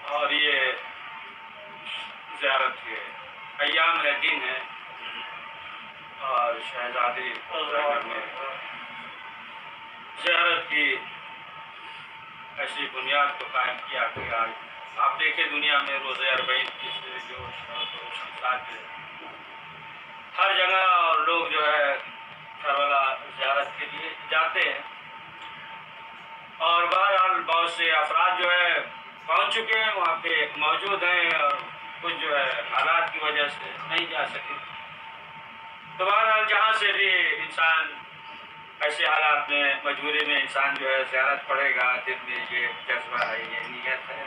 اور یہ زیارت کے ایام ہے، دن ہے، اور شہزادی میں زیارت کی ایسی بنیاد کو قائم کیا کہ آج آپ دیکھیں دنیا میں روزہ اربعین کی جو ہر جگہ اور لوگ جو ہے کربلا زیارت کے لیے جاتے ہیں، اور بہرحال بہت سے افراد جو ہے پہنچ چکے ہیں، وہاں پہ موجود ہیں، اور کچھ جو ہے حالات کی وجہ سے نہیں جا سکے۔ تو بہرحال جہاں سے بھی انسان ایسے حالات میں مجبوری میں انسان جو ہے زیارت پڑھے گا، دل میں یہ جذبہ ہے، یہ نیت ہے،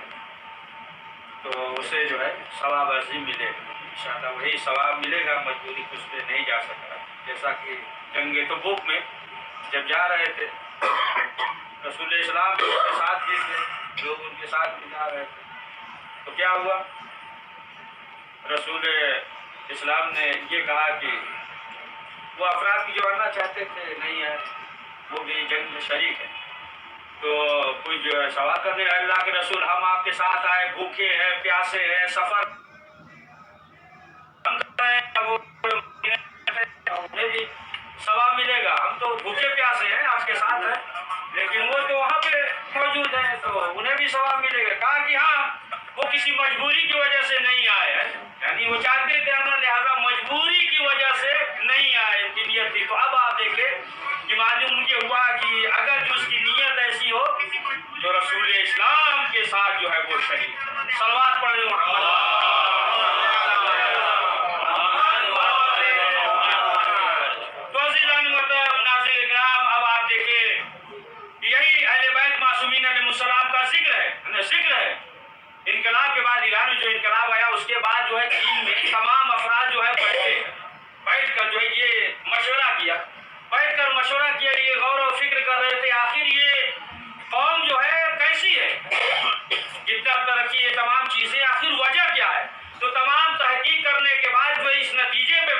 تو اسے جو ہے ثواب عظیم ملے گا انشاءاللہ۔ وہی ثواب ملے گا مجبوری کچھ پہ نہیں جا سکتا۔ جیسا کہ جنگ تبوک میں جب جا رہے تھے رسول اسلام ان کے ساتھ بھی تھے، لوگ ان کے ساتھ بھی جا رہے تھے، تو کیا ہوا؟ رسول اسلام نے یہ کہا کہ وہ افراد کی جو آنا چاہتے تھے نہیں ہے، وہ بھی جنگ میں شریک ہے، تو کچھ جو ہے سوال کرنے اللہ کے رسول ہم آپ کے ساتھ آئے، بھوکے ہیں، پیاسے ہیں، سفر انہیں بھی ثواب ملے گا، ہم تو بھوکے پیاسے ہیں آپ کے ساتھ ہیں، لیکن وہ تو وہاں پہ موجود ہیں تو انہیں بھی ثواب ملے گا۔ کہا کہ ہاں وہ کسی مجبوری کی وجہ سے نہیں آئے ہیں، یعنی وہ چاہتے تھے ہمیں، لہٰذا مجبوری کی وجہ سے نہیں آئے، ان کی نیت تھی۔ تو اب آپ دیکھیں کہ معلوم یہ ہوا کہ اگر جو اس کی نیت ایسی ہو تو رسول اسلام کے ساتھ جو ہے وہ شریک ہے۔ صلوات پڑھیں محمد۔ تو عزیزان محترم ناظرین کرام، اب آپ دیکھیں یہی اہل بیت معصومین علیہ السلام کا ذکر ہے۔ انقلاب کے بعد ایران میں جو انقلاب آیا اس کے بعد جو ہے چین میں تمام افراد جو ہے بیٹھ کر جو ہے یہ مشورہ کیا، یہ غور و فکر کر رہے تھے آخر یہ قوم جو ہے کیسی ہے، جتنا ترقی، یہ تمام چیزیں آخر وجہ کیا ہے۔ تو تمام تحقیق کرنے کے بعد جو اس نتیجے پہ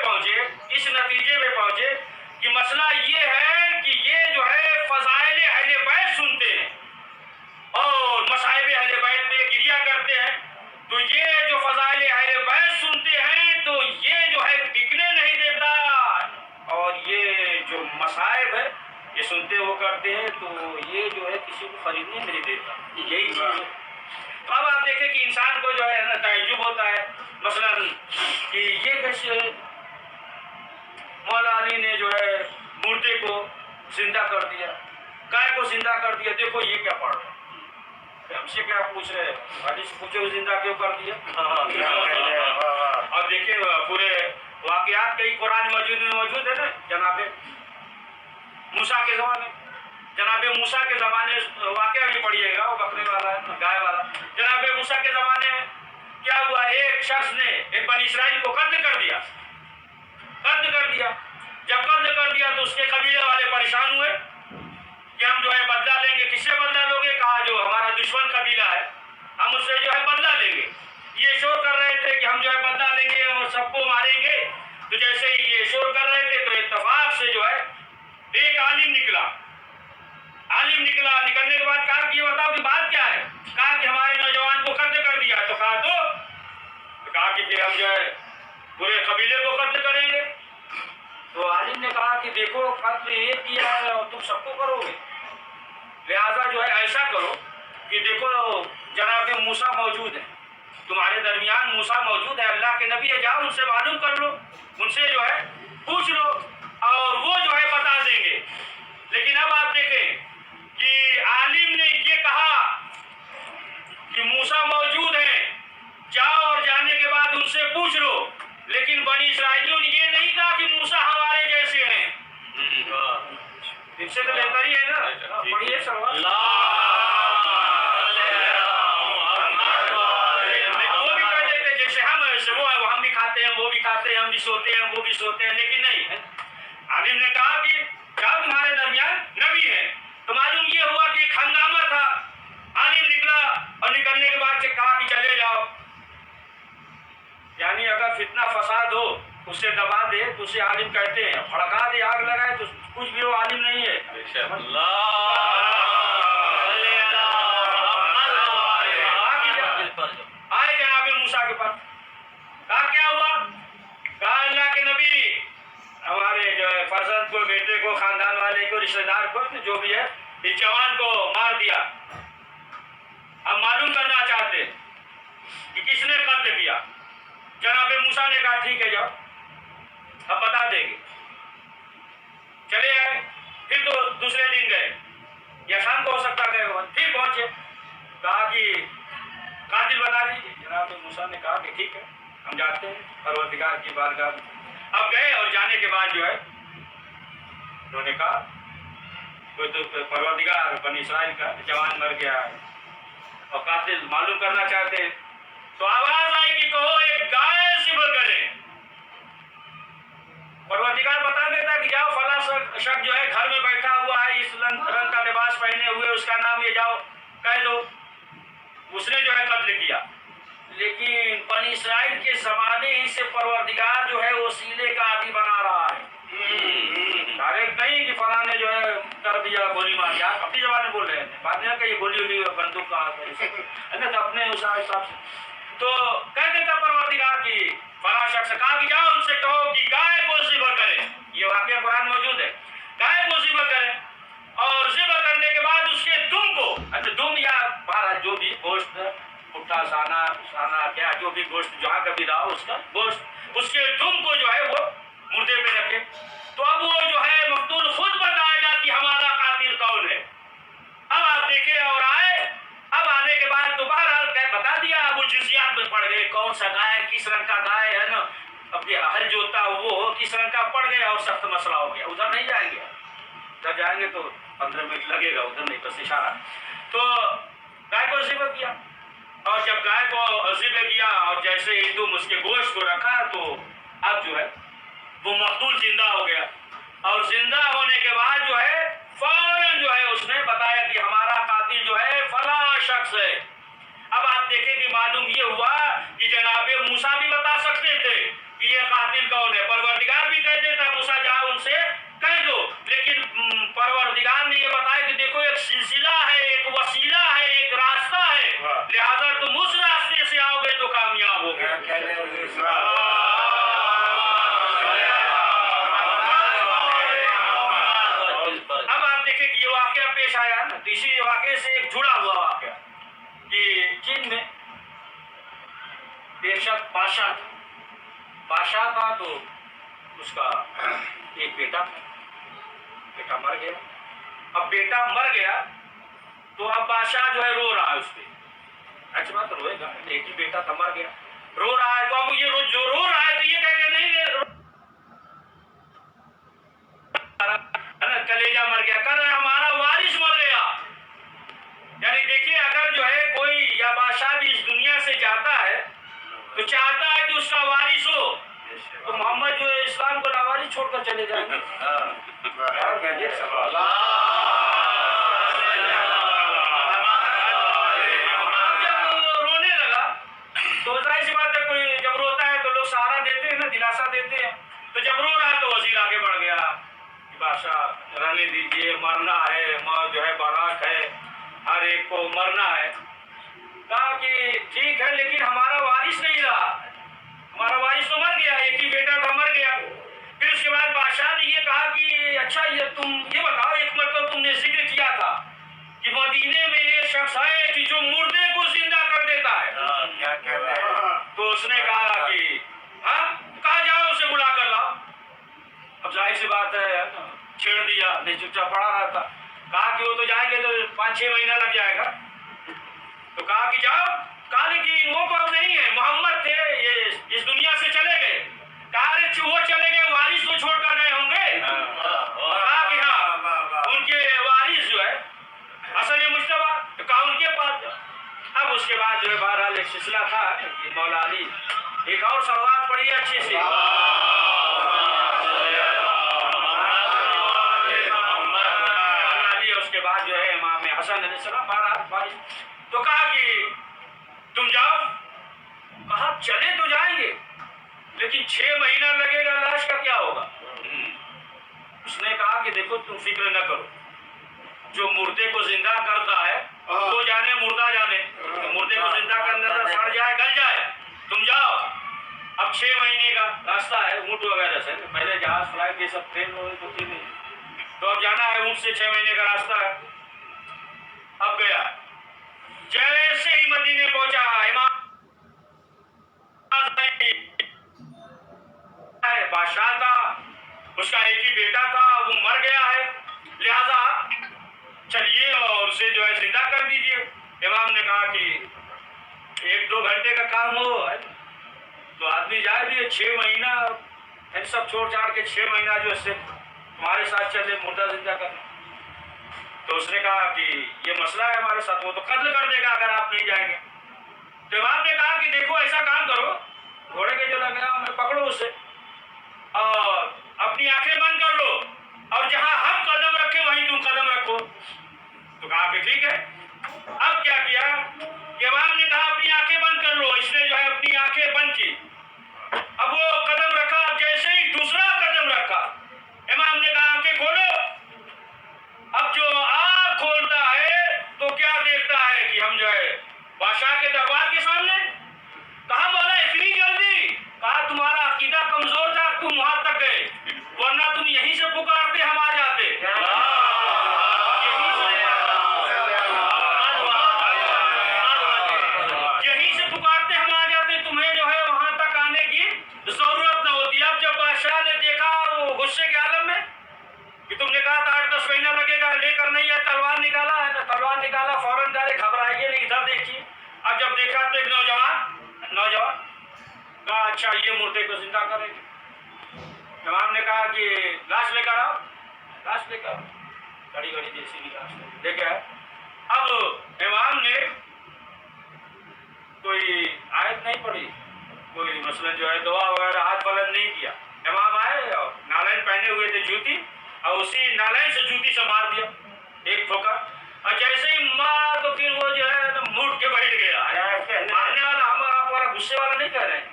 پہنچے کہ مسئلہ یہ ہے کہ یہ جو ہے فضائل اہل بیت سنتے ہیں اور مصائب اہل بیت پہ گریہ کرتے ہیں، تو یہ جو فضائل اہل بیت سنتے ہیں تو یہ جو ہے بکنے نہیں دیتا، اور یہ جو مصائب ہے یہ سنتے وہ کرتے ہیں تو یہ جو ہے کسی کو خریدنے نہیں دیتا۔ یہی چیز ہے۔ اب آپ دیکھیں کہ انسان کو جو ہے نا تعجب ہوتا ہے مثلا کہ یہ کیسے مولا علی نے جو ہے مردے کو زندہ کر دیا، گائے کو زندہ کر دیا، دیکھو یہ کیا پڑھ رہا ہے، ہم سے کیا پوچھ رہے ہیں، حدیث پوچھے زندہ کیوں کر دیا؟ اور دیکھیں پورے واقعات کئی قرآن مجید میں موجود ہے نا، جناب موسیٰ کے زمانے واقعہ بھی پڑھیے گا، وہ بکرے والا ہے، گائے والا۔ جناب موسیٰ کے زمانے میں کیا ہوا، ایک شخص نے ایک بنی اسرائیل کو قتل کر دیا۔ جب قتل کر دیا تو اس کے قبیلے والے پریشان ہوئے کہ ہم جو ہے بدلہ لیں گے۔ کس سے بدلہ لو گے؟ کہا جو ہمارا دشمن قبیلہ ہے ہم اس سے جو ہے بدلہ لیں گے۔ یہ شور کر رہے تھے کہ ہم جو ہے بدلہ لیں گے اور سب کو ماریں گے، تو جیسے ہی یہ شور کر رہے تھے تو اتفاق سے جو ہے ایک عالم نکلا۔ نکلنے کے بعد کہا کہ یہ بتاؤ کہ بات کیا ہے؟ کہا کہ ہمارے نوجوان کو قتل کر دیا۔ تو کہا تو हम जो है पूरे कबीले को कत्ल करेंगे। तो आलिम ने कहा कि देखो कत्ल ये किया है और तुम सबको करोगे, लिहाजा जो है ऐसा करो कि देखो जनाब मूसा मौजूद है, तुम्हारे दरमियान मूसा मौजूद है, अल्लाह के नबी है, जाओ उनसे मालूम कर लो, उनसे जो है पूछ लो और वो जो है बता देंगे। लेकिन अब आप देखें कि आलिम ने ये कहा कि मूसा मौजूद है, जाओ और जाने के बाद उनसे पूछ लो, लेकिन बनी इसराइलियों ने ये नहीं कहा कि मूसा हमारे जैसे हैं। इससे तो बेहतर ही है ना, पढ़िए सवाल। वो भी कह देते जैसे हम ऐसे वो है, हम भी खाते हैं, वो भी खाते हैं, हम भी सोते हैं, वो भी सोते हैं, लेकिन नहीं, आलिम ने कहा कि क्या तुम्हारे दरमियान नबी है। तो मालूम ये हुआ कि एक हंगामा था, आलिम निकला और निकलने के बाद से कहा कि चले जाओ। यानी अगर फितना फसाद हो उसे दबा दे तो उसे आलिम कहते हैं, भड़का दे, आग लगाए तो कुछ भी वो आलिम नहीं है। आए जनाब मूसा के पास, कहा क्या हुआ, कहा अल्लाह के नबी हमारे जो है फर्जंद को, बेटे को, खानदान वाले को, रिश्तेदार को, जो भी है, इस जवान को मार दिया। अब मालूम करना चाहते कि किसने कत्ल किया। जनाब मूसा ने कहा ठीक है जाओ, अब बता देंगे। चले आए, फिर तो दूसरे दिन गए, या शाम को हो सकता गए, फिर पहुंचे, कहा कि कातिल बता दीजिए। जनाब मूसा ने कहा कि ठीक है हम जाते हैं परवरदिगार की बारगाह में। अब गए और जाने के बाद जो है उन्होंने कहा कोई तो परवरदिगार बनी इसराइल का जवान मर गया है और कातिल मालूम करना चाहते हैं। तो आवाज आई कि कहो एक गाय सिबल करे। परवरदिगार बता देता कि जाओ फला शख्स जो है घर में बैठा हुआ है, इस रंग का लिबास पहने हुए, उसका नाम ये जाओ कह दो, उसने जो है कत्ल किया। लेकिन बनी इसराइल के जमाने ही से परवरदिगार जो है वो सीले का आदि बना रहा है। डायरेक्ट नहीं कि फला ने जो है कर दिया, गोली मार दिया, अपनी जबान में बोल रहे हैं, बाद में ये गोली उली बंदूक का है ना, तो अपने उस हिसाब से तो कह देता परवरदिगार की फला शख्स कहा कि जाओ उनसे कहो कि गाय को ज़िबह करे। ये वाकया कुरान मौजूद है, गाय को ज़िबह करे और ज़िबह करने के बाद उसके दुम को, दुम या बारह जो भी गोश्त, पुट्ठा, साना क्या जो भी गोश्त जहाँ कभी रहा उसका गोश्त, उसके दुम को जो है वो मुर्दे पे रखे। तो अब वो जो है मकतूल खुद बताएगा कि हमारा कातिल कौन है। अब आप देखे और आए, अब आने के बाद तो बहरहाल बता दिया, अब वो जुजियात में पड़ गए, कौन सा गाय, किस रंग का गाय है ना, अब ये हल जोता वो किस रंग का पड़ गया और सख्त मसला हो गया। उधर नहीं जाएंगे, उधर जाएंगे तो 15 मिनट लगेगा, उधर नहीं, बस इशारा। तो गाय को ज़िबह किया और जब गाय को ज़िबह किया और जैसे ही तुम उसके गोश्त को रखा तो अब जो है वो मकतूल जिंदा हो गया और जिंदा होने के बाद जो है फौरन जो है उसने बताया कि हमारा कातिल जो है फला शख्स है। अब आप देखें कि मालूम ये हुआ कि जनाबे मूसा भी बता सकते थे कि ये कातिल कौन है, परवरदिगार भी कह देता मूसा जाओ उनसे कह दो, लेकिन परवरदिगार ने ये बताया कि देखो एक सिलसिला है, एक वसीला है, एक रास्ता है, लिहाजा तुम उस रास्ते से आओगे तो कामयाब होगे। अब आप देखें कि ये वाकया पेश आया ना, तो इसी वाकये से एक जुड़ा हुआ वाकया कि चीन में एक शख्स बादशाह था तो उसका एक बेटा मर गया। अब बेटा मर गया तो अब बादशाह जो है रो रहा है उस पर, अच्छी बात रोएगा, एक ही बेटा था मर गया, रो रहा है। तो अब ये जो रो रहा है तो ये कह के नहीं कलेजा मर गया, कर हमारा वारिस मर गया। यानी देखिए अगर जो है कोई या बादशाह भी इस दुनिया से जाता है तो चाहता है कि उसका वारिस हो, तो मोहम्मद जो है इस्लाम को लावारिस छोड़कर चले जाएंगे। जब रोने लगा तो जाहिर सी बात है, कोई जब रोता है तो लोग सहारा देते हैं ना, दिलासा देते हैं। तो जब रो रहा तो वजीर आगे बढ़ गया, बादशाह रहने दीजिए, मरना है, मौत जो है बारात है, हर एक को मरना है। कहा कि ठीक है लेकिन हमारा वारिस नहीं रहा, اس نے کہا کہ ہاں کہا جاؤ اسے بلا کر لاؤ. اب ظاہر سی بات ہے چھیڑ دیا, نہیں چپ چاپ پڑا رہا تھا. کہا کہ وہ تو جائیں گے تو 5-6 مہینہ لگ جائے گا. تو کہا کہ جاؤ. کہا لیکن وہ کون نہیں ہے, محمد تھے, یہ اس دنیا سے چلے گئے. کہا ارے وہ چلے گئے, وارث کو چھوڑ کر گئے ہوں گے. کہا کہ ہاں ان کے وارث جو ہے حسن مجتبیٰ, تو کہا ان کے پاس جاؤ. اب اس کے بعد جو ہے بہرحال ایک سلسلہ تھا کہ مولا علی ایک اور سلوات پڑھی ہے اچھی سی. اس کے بعد جو ہے امام حسن علیہ السلام بہرحال تو کہا کہ تم جاؤ. کہا چلے تو جائیں گے لیکن 6 مہینہ لگے گا, لاش کا کیا ہوگا؟ اس نے کہا کہ دیکھو تم فکر نہ کرو, جو مردے کو زندہ کرتا ہے وہ جانے مردہ جانے, مردے کو زندہ کرنے سے سڑ جائے گل جائے. تم جاؤ. اب 6 مہینے کا راستہ ہے اونٹ وغیرہ سے, پہلے جہاز فلائٹ یہ سب ٹرین تو تھی نہیں, تو اب جانا ہے اونٹ سے 6 مہینے کا راستہ ہے. اب گیا, جیسے ہی مدینے پہنچا امام بادشاہ تھا, اس کا ایک ہی بیٹا تھا, وہ مر گیا ہے, لہذا چلیے اور اسے جو ہے زندہ کر دیجیے. امام نے کہا کہ 1-2 گھنٹے کا کام ہو تو آدمی جائے بھی 6 مہینہ ان سب چھوڑ چھاڑ کے 6 مہینہ جو ہے تمہارے ساتھ چلے مردہ زندہ کرنا. تو اس نے کہا کہ یہ مسئلہ ہے ہمارے ساتھ, وہ تو قتل کر دے گا اگر آپ نہیں جائیں گے. تو امام نے کہا کہ دیکھو ایسا کام کرو, گھوڑے کے جو لگا میں پکڑو اسے اور اپنی آنکھیں بند کر لو اور جہاں ہم قدم رکھے وہیں تم قدم رکھو. تو کہا کہ ٹھیک ہے. اب کیا کیا کہ امام نے کہا اپنی آنکھیں بند کر لو. اس نے جو ہے اپنی آنکھیں بند کی. اب وہ قدم رکھا, جیسے ہی دوسرا قدم رکھا امام نے کہا آنکھیں کھولو. اب جو آنکھ کھولتا ہے تو کیا دیکھتا ہے کہ ہم جو ہے بادشاہ کے دربار کے سامنے. کہا مولا اتنی جلدی؟ کہا تمہارا عقیدہ کمزور تھا, تم وہاں تک گئے, ورنہ تم یہیں سے پکارتے ہم آ جاتے. یہیں سے پکارتے ہم آ جاتے, تمہیں جو ہے وہاں تک آنے کی ضرورت نہ ہوتی. اب جب بادشاہ نے دیکھا وہ غصے کے عالم میں کہ تم نے کہا تھا 8-10 مہینہ لگے گا, لے کر نہیں ہے, تلوار نکالا ہے نا, تلوار نکالا فوراً جارے گھبرائیے نہیں, ادھر دیکھیے. اب جب دیکھا تو ایک نوجوان کہا اچھا یہ مردے کو زندہ کریں گے. امام نے کہا کہ لاش لے کر آؤ. لاش لے کر گڑی جیسی بھی لاش لے کے آئے. اب امام نے کوئی آیت نہیں پڑھی, کوئی مثلا جو ہے دعا وغیرہ ہاتھ بلند نہیں کیا. امام آئے اور نالین پہنے ہوئے تھے جوتی, اور اسی نالین سے جوتی سے مار دیا ایک ٹھوکر. اور جیسے ہی مار تو پھر وہ جو ہے موڑ کے بیٹھ گیا. مارنے والا ہم آپ والا غصے والا نہیں کہہ رہے ہیں,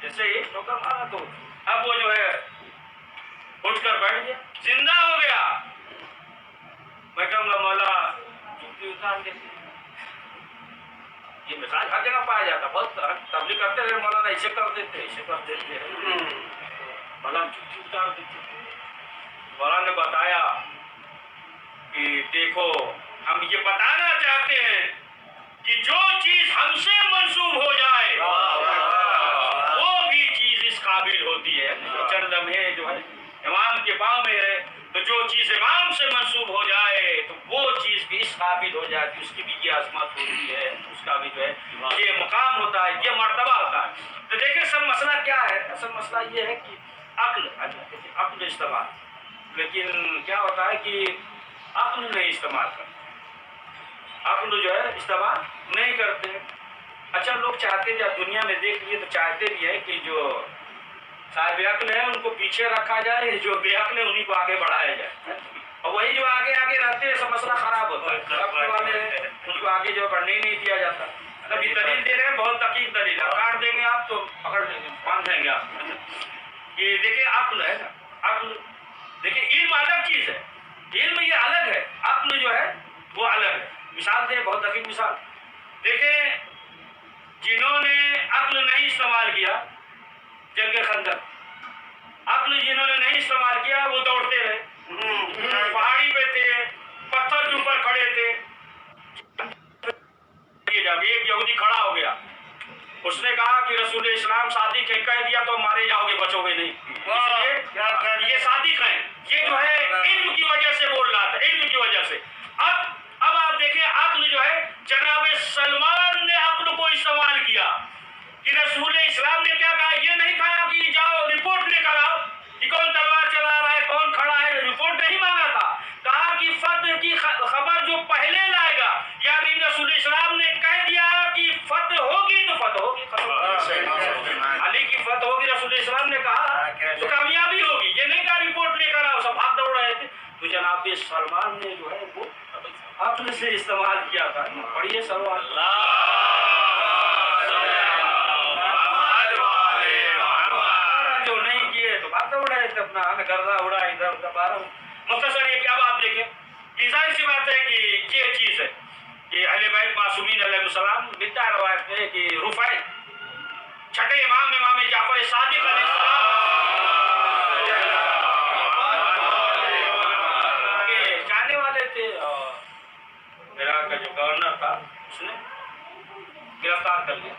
جیسے ہی ٹھوکر مارا تو اب وہ جو ہے اٹھ کر بیٹھ گیا, زندہ ہو گیا. میں کہوں گا مولا جوتی اتار دیتے. یہ مثال ہر جگہ پایا جاتا, بہت تبلیغ کرتے رہے مولانا, ایسے کر دیتے مولانا جوتی اتار دیتے. مولانا نے بتایا کہ دیکھو ہم یہ بتانا چاہتے ہیں کہ جو چیز ہم سے منسوب ہو جائے وہ بھی چیز اس قابل ہوتی ہے. چند لمحے جو ہے امام کے پاؤں میں ہے, تو جو چیز امام سے منسوب ہو جائے تو وہ چیز بھی اس قابل ہو جاتی, اس کی بھی یہ عظمت ہوتی ہے, اس کا بھی جو ہے یہ مقام ہوتا ہے, یہ مرتبہ ہوتا ہے. تو دیکھیں سب مسئلہ کیا ہے, اصل مسئلہ یہ ہے کہ عقل استعمال, لیکن کیا ہوتا ہے کہ عقل نہیں استعمال کرتے, عقل جو ہے استعمال نہیں کرتے. اچھا لوگ چاہتے جب دنیا میں دیکھ لیے تو چاہتے بھی ہے کہ جو صاحب عقل ہے ان کو پیچھے رکھا جائے, جو بے عقل ہے انہیں کو آگے بڑھایا جائے, اور وہی جو آگے رہتے ہیں سب مسئلہ خراب ہوتا ہے. عقل والے ان کو آگے جو بڑھنے ہی نہیں دیا جاتا. ابھی دلیل دے رہے ہیں, بہت دقیق دلیل ہے, کاٹ دیں گے آپ تو پکڑ لیں گے, باندھ دیں گے آپ. یہ دیکھیں عقل ہے نا, عقل دیکھیں علم الگ چیز ہے, علم یہ الگ ہے, عقل جو ہے وہ الگ ہے. مثال دیں, بہت دقیق مثال دیکھیں, جنہوں نے عقل نہیں استعمال کیا جنگ خندق, عقل جنہوں نے نہیں استعمال کیا وہ دوڑتے رہے, پہاڑی پہ تھے, پتھر کے اوپر کھڑے تھے. جب ایک یہودی کھڑا ہو گیا, اس نے کہا कि रसूल इस्लाम सादिक है, कह दिया तो मारे जाओगे, बचोगे नहीं। इसलिए ये सादिक हैं, ये जो है इल्म की वजह से बोल रहा था, इल्म की वजह से। अब आप देखिए अक्ल जो है, जनाब सलमान ने अक्ल को इस्तेमाल किया कि रसूल इस्लाम ने क्या कहा, ये नहीं कहा कि जाओ रिपोर्ट लेकर आओ कि कौन तलवार चला रहा है, कौन खड़ा है, रिपोर्ट नहीं मांगा था। कहा कि फतह की खबर जो पहले लाएगा, यानी रसूल इस्लाम ने कह दिया कि फतह होगी तो फतह होगी, अली की फतह होगी, रसूल इस्लाम ने कहा तो कामयाबी होगी। ये नहीं कहा रिपोर्ट लेकर आओ, सब भाग दौड़ रहे थे। तो जनाब सलमान ने जो है वो अक्ल से इस्तेमाल किया था। पढ़िए सलमान, जो नहीं किए तो भाग दौड़ रहे थे, अपना गर्दा उड़ा इधर उधर बारह। मुख्तसर ये कि अब आप देखें कि जाहिर सी बात है कि ये चीज़ है कि अहले बैत मासूमीन अलैहिस्सलाम मिलता है रवायत में कि रुफाई छठे इमाम जाफर सादिक अलैहिस्सलाम के जाने वाले थे, और इराक का जो गवर्नर था उसने गिरफ्तार कर लिया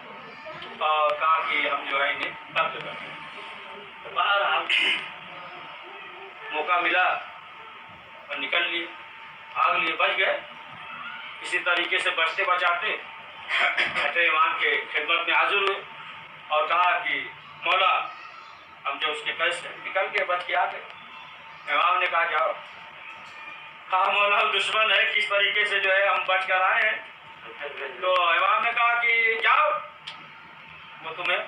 और कहा कि हम जो है इन्हें कत्ल कर दें। तो बहरहाल मौका मिला और निकल लिए, भाग लिए, बच गए। इसी तरीके से बचते बचाते छठे इमाम के खिदमत में हाजिर हुए और कहा कि मौला हम जो उसके कैसे निकल के बच के आ गए। इमाम ने कहा जाओ। कहा मौला दुश्मन है, किस तरीके से जो है हम बच कर आए हैं। तो इमाम ने कहा कि जाओ, वो तुम्हें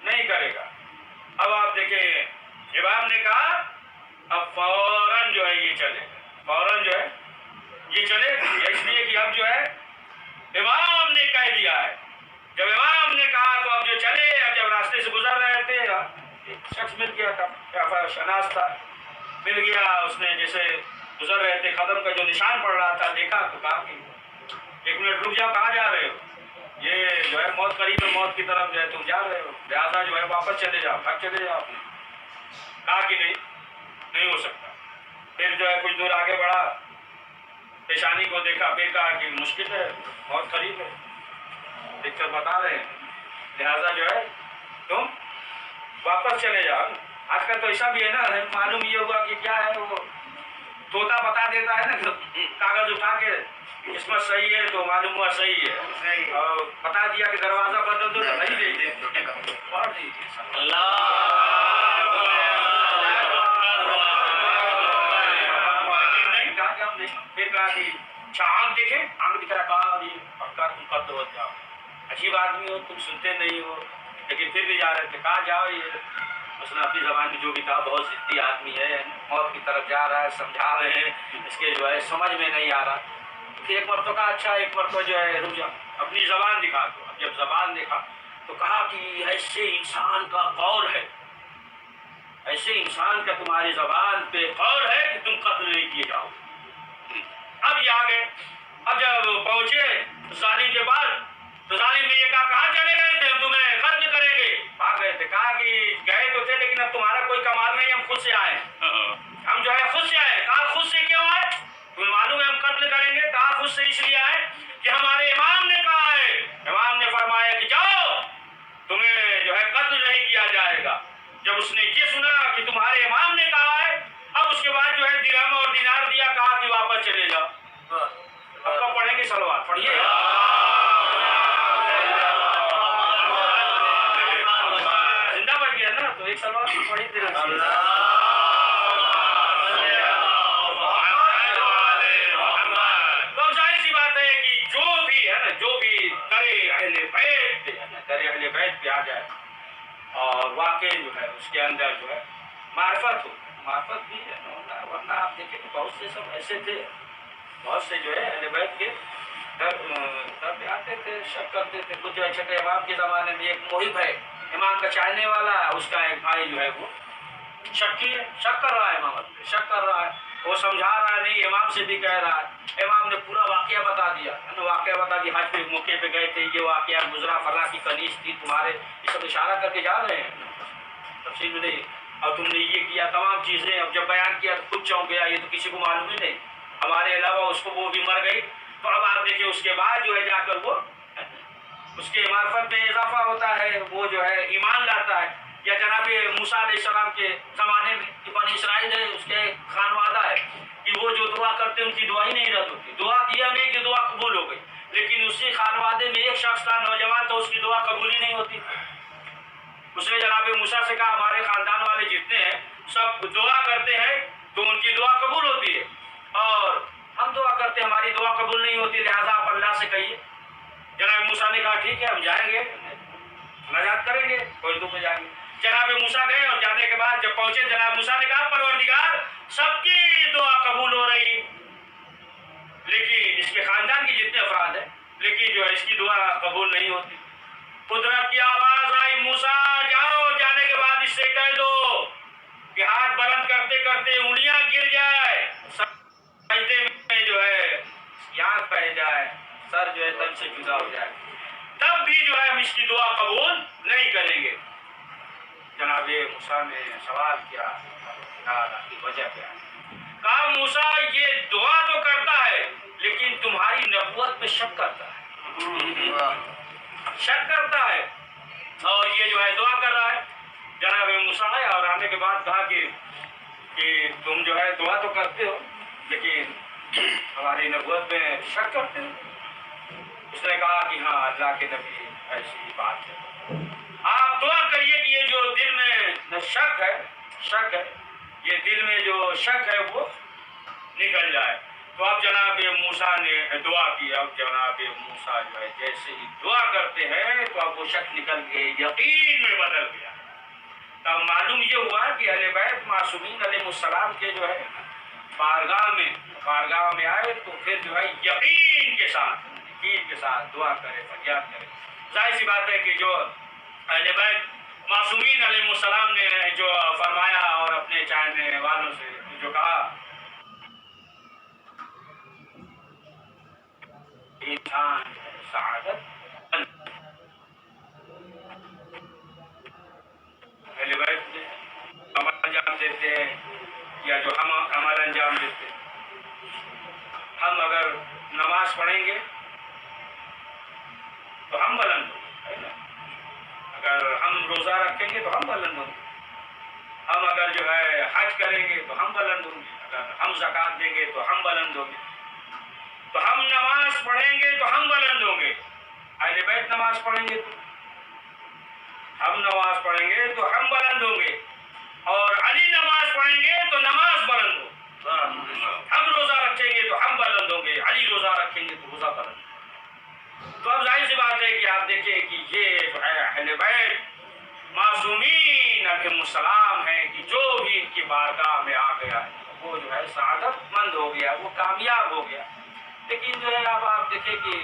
नहीं करेगा। अब आप देखें इमाम ने कहा अब फौरन जो है ये चले, फौरन जो है ये चले, इसलिए कि अब जो है इमाम ने कह दिया है। जब इमाम ने कहा तो अब जो चले, जब रास्ते से गुजर रहे थे एक शख्स मिल गया था, क्या शनास था, मिल गया। उसने जैसे गुजर रहे थे कदम का जो निशान पड़ रहा था देखा तो कहा कि 1 मिनट रुक जाओ, कहाँ जा रहे हो, ये जो है मौत करीब है, मौत की तरफ जो है तुम जा रहे हो, लिहाजा जो है वापस चले जाओ, घर चले जाओ। कहा कि नहीं हो सकता। फिर जो है कुछ दूर आगे बढ़ा, पेशानी को देखा, फिर कहा कि मुश्किल है, बहुत करीब है, देखकर बता रहे हैं, लिहाजा जो है तुम वापस चले जाओ। आजकल तो ऐसा भी है ना, मालूम ये हुआ कि क्या है, वो तोता बता देता है ना, कागज उठा के किस्मत सही है तो मालूम हुआ सही है, और बता दिया कि दरवाजा बदल दो तो नहीं देते। फिर कहा कि अच्छा आंख देखे, आंख दिख रहा, कहा पक्का तुम कब तो जाओ, अजीब आदमी हो तुम, सुनते नहीं हो, लेकिन फिर भी जा रहे थे। कहा जाओ, ये उसने अपनी जबान में जो भी कहा, बहुत जिद्दी आदमी है, मौत की तरफ जा रहा है, समझा रहे हैं, इसके जो है समझ में नहीं आ रहा। फिर एक मरतबा अच्छा, एक मरतबा जो है रुक जाओ, अपनी जबान दिखा दो। जब जबान देखा तो कहा कि ऐसे इंसान का कौल है, ऐसे इंसान का तुम्हारी जबान पे कौल है कि तुम कत्ल नहीं किए जाओ। अब ये आ गए। अब जब पहुंचे जालिम के पास तो जालिम ने ये कहा कहाँ चले गए थे, हम तुम्हें कत्ल करेंगे। भाग गए थे। कहा कि गए तो थे लेकिन अब तुम्हारा कोई कमाल नहीं, हम खुद से आए, हम जो है खुद से आए। कहा खुद से क्यों आए, तुम्हें मालूम है हम कत्ल करेंगे। कहा खुद से इसलिए आए कि हमारे इमाम ने कहा है, इमाम ने फरमाया कि जाओ, तुम्हें जो है कत्ल नहीं किया जाएगा। जब उसने ये सुना कि तुम्हारे इमाम ने कहा है, अब उसके बाद जो है दिरहम और दिनार दिया, कहा कि वापस चले जाओ। अब कब पढ़ेंगे सलवात, पढ़िए। जिंदा बच गया ना, तो एक सलवात पढ़ी दिरहम। तो जाहिर सी बात है कि जो भी है ना, जो भी करे अहले बैत पे आ जाए और वाकई जो है उसके अंदर जो है मार्फत हो, मार्फत भी है ना, वरना आप देखें तो बहुत से सब ऐसे थे, बहुत से जो है अहले बैत के तब आते थे, शक करते थे। कुछ जो है छठे इमाम के ज़माने में एक मोहिब है, इमाम का चाहने वाला, उसका एक भाई जो है वो शक कर रहा है, इमाम पे शक कर रहा है, वो समझा रहा है, नहीं इमाम से भी कह रहा है। इमाम ने पूरा वाकया बता दिया, वाकया बता दिया, हज पे मौके पे गए थे, ये वाकया गुजरा, फला की कनीज थी तुम्हारे, ये सब इशारा करके जा रहे हैं तफसील में नहीं, और तुमने ये किया, तमाम चीज़ें। अब जब बयान किया तो खुद चौंक गया, ये तो किसी को मालूम ही नहीं, हमारे अलावा उसको, वो भी मर गई। तो अब आप देखिए उसके बाद जो है जाकर वो اس کے معرفت میں اضافہ ہوتا ہے، وہ جو ہے ایمان لاتا ہے. یا جناب موسیٰ علیہ السلام کے زمانے میں کہ بنی اسرائیل ہے، اس کے خانوادہ ہے کہ وہ جو دعا کرتے ان کی دعا ہی نہیں رد ہوتی. دعا کیا نہیں کہ دعا قبول ہو گئی، لیکن اسی خانوادے میں ایک شخص تھا نوجوان، تو اس کی دعا قبول ہی نہیں ہوتی. اس نے جناب موسیٰ سے کہا ہمارے خاندان والے جتنے ہیں سب دعا کرتے ہیں تو ان کی دعا قبول ہوتی ہے، اور ہم دعا کرتے ہیں ہماری دعا قبول نہیں ہوتی، لہٰذا آپ اللہ سے کہیے. جناب موسیٰ نے کہا ٹھیک ہے ہم جائیں گے، نجات کریں گے، کوئی دکھ میں جائیں گے. جناب موسیٰ گئے اور جانے کے بعد جب پہنچے جناب موسیٰ نے کہا پروردگار سب کی دعا قبول ہو رہی لیکن اس کے خاندان کے جتنے افراد ہیں لیکن جو ہے اس کی دعا قبول نہیں ہوتی. قدرت کی آواز آئی موسیٰ جاؤ، جانے کے بعد اس سے کہہ دو کہ ہاتھ بلند کرتے کرتے انگلیاں گر جائے، سجدے میں جو ہے یاد پہ جائے، سر جو ہے تن سے جدا ہو جائے، تب بھی جو ہے ہم اس کی دعا قبول نہیں کریں گے. جناب موسیٰ نے سوال کیا کی وجہ کیا ہے؟ کہا موسیٰ یہ دعا تو کرتا ہے لیکن تمہاری نبوت میں شک کرتا ہے، شک کرتا ہے، اور یہ جو ہے دعا کر رہا ہے. جناب موسیٰ آئے اور آنے کے بعد کہا کہ تم جو ہے دعا تو کرتے ہو لیکن ہماری نبوت میں شک کرتے ہو. اس نے کہا کہ ہاں اللہ کے نبی ایسی بات ہے، آپ دعا کریے کہ یہ جو دل میں شک ہے یہ دل میں جو شک ہے وہ نکل جائے. تو اب جناب موسیٰ نے دعا کی. اب جناب موسیٰ جو ہے جیسے ہی دعا کرتے ہیں تو اب وہ شک نکل کے یقین میں بدل گیا. تب معلوم یہ ہوا کہ اہل بیت معصومین علیہ السلام کے جو ہے بارگاہ میں آئے تو پھر جو ہے یقین کے ساتھ دعا کرے، فریاد کرے. ظاہر سی بات ہے کہ جو اہل بیت معصومین علیہ السلام نے جو فرمایا اور اپنے چاہنے والوں سے جو کہا انسان سعادت اہل بیت عمل انجام دیتے ہیں یا جو ہم عمل انجام دیتے ہیں. ہم اگر نماز پڑھیں گے تو ہم بلند ہوں گے، اگر ہم روزہ رکھیں گے تو ہم بلند ہوں گے، ہم اگر جو ہے حج کریں گے تو ہم بلند ہوں گے، اگر ہم زکوٰۃ دیں گے تو ہم بلند ہوں گے، تو ہم نماز پڑھیں گے تو ہم بلند ہوں گے. اہل بیت نماز پڑھیں گے تو ہم نماز پڑھیں گے تو ہم بلند ہوں گے، اور علی نماز پڑھیں گے تو نماز بلند ہو. ہم روزہ رکھیں گے تو ہم بلند ہوں گے، علی روزہ رکھیں گے تو روزہ بلند. تو اب ظاہر سی بات ہے کہ آپ دیکھیں کہ یہ جو ہے اہل بیت معصومین علیہ السلام ہیں کہ جو بھی ان کی بارگاہ میں آ گیا ہے وہ جو ہے سعادت مند ہو گیا، وہ کامیاب ہو گیا. لیکن جو ہے اب آپ دیکھیں کہ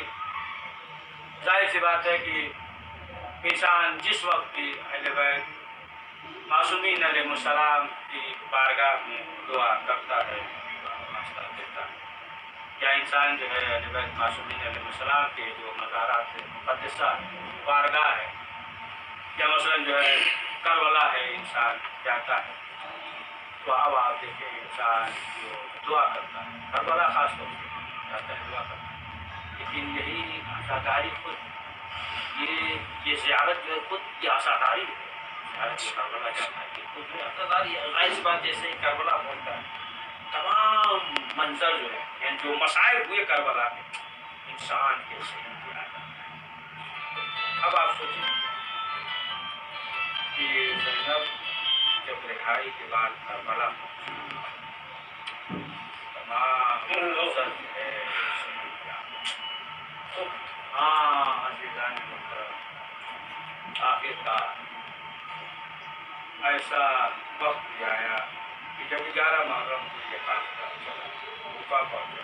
ظاہر سی بات ہے کہ انسان جس وقت بھی اہل بیت معصومین علیہ السلام کی بارگاہ میں دعا کرتا ہے، واسطہ دیتا ہے، یا انسان جو ہے اہل بیت معصومین علیہ السلام کے جو مزارات مقدسہ بارگاہ ہے، یا مثلاً جو ہے کربلا ہے انسان جاتا ہے، تو اب آپ دیکھیں انسان جو دعا کرتا ہے، کربلا خاص طور سے جاتا ہے دعا کرتا ہے، لیکن یہی عزاداری خود یہ زیارت جو ہے خود یہ عزاداری ہے. کربلا جاتا ہے خود جو عزاداری ہے. ظاہر سی بات جیسے ہی کربلا پہنچتا ہے تمام منظر جو ہے یعنی جو مصائب ہوئے کربلا میں انسان کیسے انتہا. اب آپ سوچیں کہ زینب جب رہائی کے بعد کربلا تمام منظر جو ہے ہاں عزیزان محترم آخرکار ایسا وقت بھی آیا کہ جب 11 محرم کو یہ فاصلہ چلا، کوفہ پہنچا،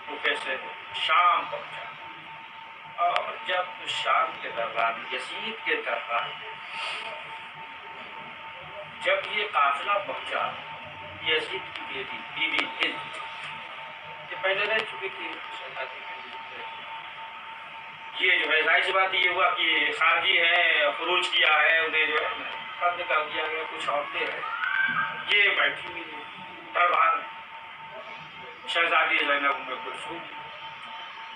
کوفے سے شام پہنچا، اور جب شام کے دربار یزید کے دربار جب یہ قافلہ پہنچا، یزید کی بیٹی بی بی ہند یہ پہلے رہ چکی تھی شہزادی یہ جو ہے ظاہر سی بات یہ ہوا کہ خارجی ہے، خروج کیا ہے، انہیں جو ہے قتل کر دیا گیا. کچھ عورتیں ہیں یہ بیٹھی ہوئی دربار میں، شہزادی زینب ام کلثوم،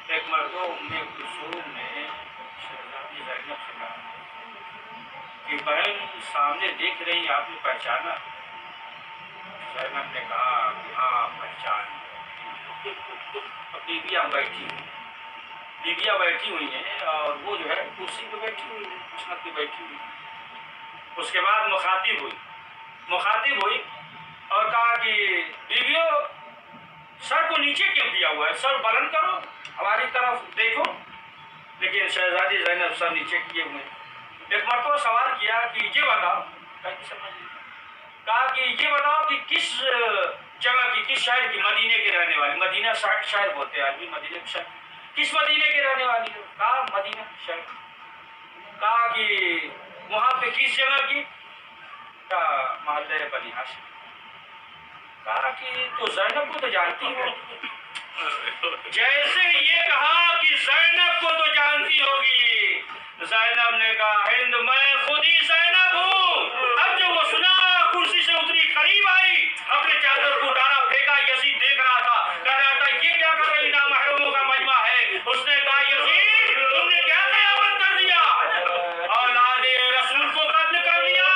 ایک مرتبہ ام کلثوم نے शहजादी ज़ैनब से कहा कि बहन सामने देख रही, आपने पहचाना? ज़ैनब ने कहा कि हाँ पहचान। अब बीबियाँ बैठी हुई हैं और वो जो है कुर्सी पे बैठी हुई है, किस्मत पे बैठी हुई है। उसके बाद मुखातिब हुई और कहा कि बीबियों, सर को नीचे क्यों किया हुआ है? सर बुलंद करो, हमारी तरफ देखो। लेकिन शहजादी ज़ैनब सर नीचे किए हुए। एक मरतबा सवाल किया कि ये बताओ, कहा कि ये बताओ कि किस जगह की, किस शहर की? मदीने के रहने वाली। मदीना शहर बोलते हैं आदमी, मदीने के शहर। किस मदीने के रहने वाली हो? कहा मदीना शहर। कहा कि वहाँ पे किस जगह की? कहा मोहल्ले बनी हाशिम। कहा कि तो ज़ैनब को तो जानती हो। जैसे ये कहा कि ज़ैनब को तो जानती होगी, ज़ैनब ने कहा हिंद मैं खुद ही ज़ैनब हूँ। अब जब वो सुना, कुर्सी से उतरी, करीब आई, अपने चादर को उतारा, फेंका। यजीद देख रहा था, कह रहा था ये क्या कर रही, नामहरमों का मजमा है। उसने कहा यजीद तुमने क्या क़यामत कर दिया, औलादे रसूल को कत्ल कर दिया।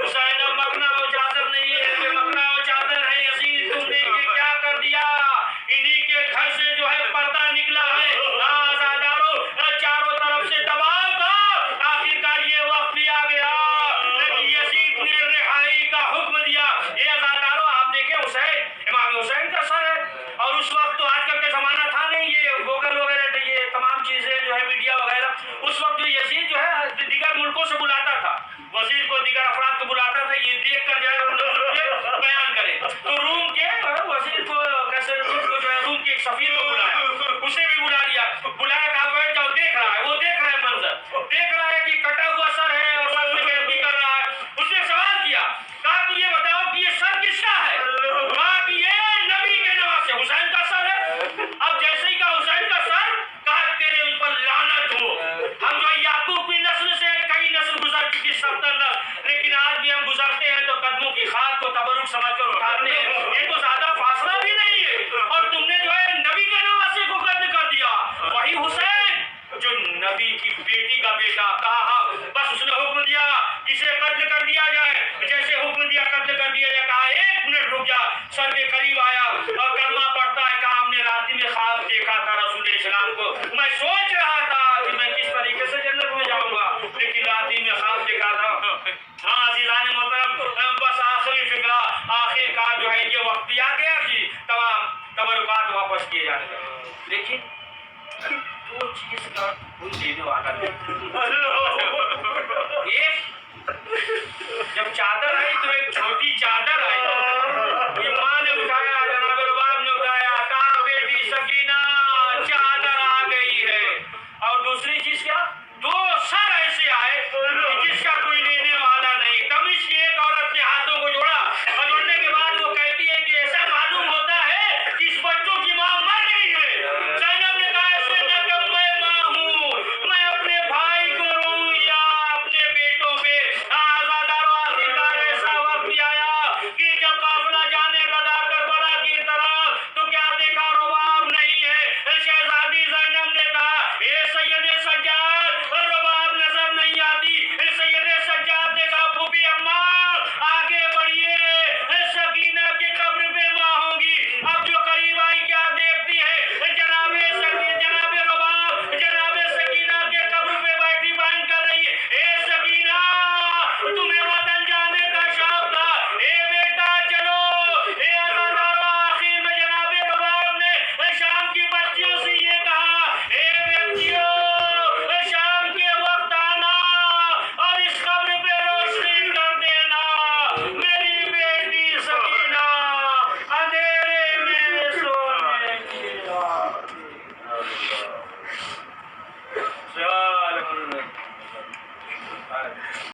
ज़ैनब मकना वो चादर नहीं है, ये मकना वो चादर है। यजीद तुमने ये क्या कर दिया? इन्हीं के घर से जो है पर्दा निकला है। आज़ादारों, चारों तरफ से दबाव था, आखिरकार ये वक्त लिया गया। लेकिन यजीद ने रिहाई का हुक्म दिया। ये आज़ादारों, आप देखें हुसैन, इमाम हुसैन का सर है। और उस वक्त तो आजकल का जमाना था नहीं, ये गूगल वगैरह, ये तमाम चीजें जो है, मीडिया वगैरह। उस वक्त जो यजीद जो है दीगर मुल्कों से बुलाता था, वजीर को, दीगर अफराद को बुलाता था, ये देख कर जो है बयान करे। तो रूम के वजीर को, कैसे रूम को जो है, रूम के एक सफीर को बुलाया, उसे भी बुला लिया। बुलाया, कहा बैठ जाओ। देख रहा है, वो देख रहा है मंजर, देख रहा है कि कटा हुआ सर है और सर में बेइज्जती कर रहा है। उसने सवाल किया, कहा कि ये बताओ कि ये सर किसका है? कहा कि ये नबी के नवासे हुसैन का सर है। अब जैसे ही कहा हुसैन का सर, कहा तेरे ऊपर लानत हो। हम जो याकूब की नस्ल से कई नस्ल गुजर चुकी, 70 नस्ल, लेकिन आज भी हम गुजरते हैं तो कदमों की खाद को तबरुक समझकर उठाते हैं। ये तो ज्यादा फासला भी नहीं है। और तुमने जो है नबी के नवासे को कत्ल कर दिया, वही हुसैन जो नबी की बेटी का बेटा। कहा बस उसने हुक्म दिया जिसे कत्ल कर दिया जाए। जैसे हुक्म दिया कत्ल कर दिया जाए, कहा 1 मिनट रुक जा। सर के करीब आया और कलमा पढ़ता है। कहा हमने रात में ख्वाब देखा था रसूल इस्लाम को, मैं सोच रहा था कि मैं किस तरीके से जन्नत में जाऊंगा, लेकिन रात में ख्वाब देखा था। हाँ अज़ीज़ान मोहतरम, बस आखिरी फिक्रा, आखिरकार जो है ये वक्त दिया गया कि तमाम तबरुकात वापस किए जाने। लेकिन वो चीज का कोई देने वाला नहीं।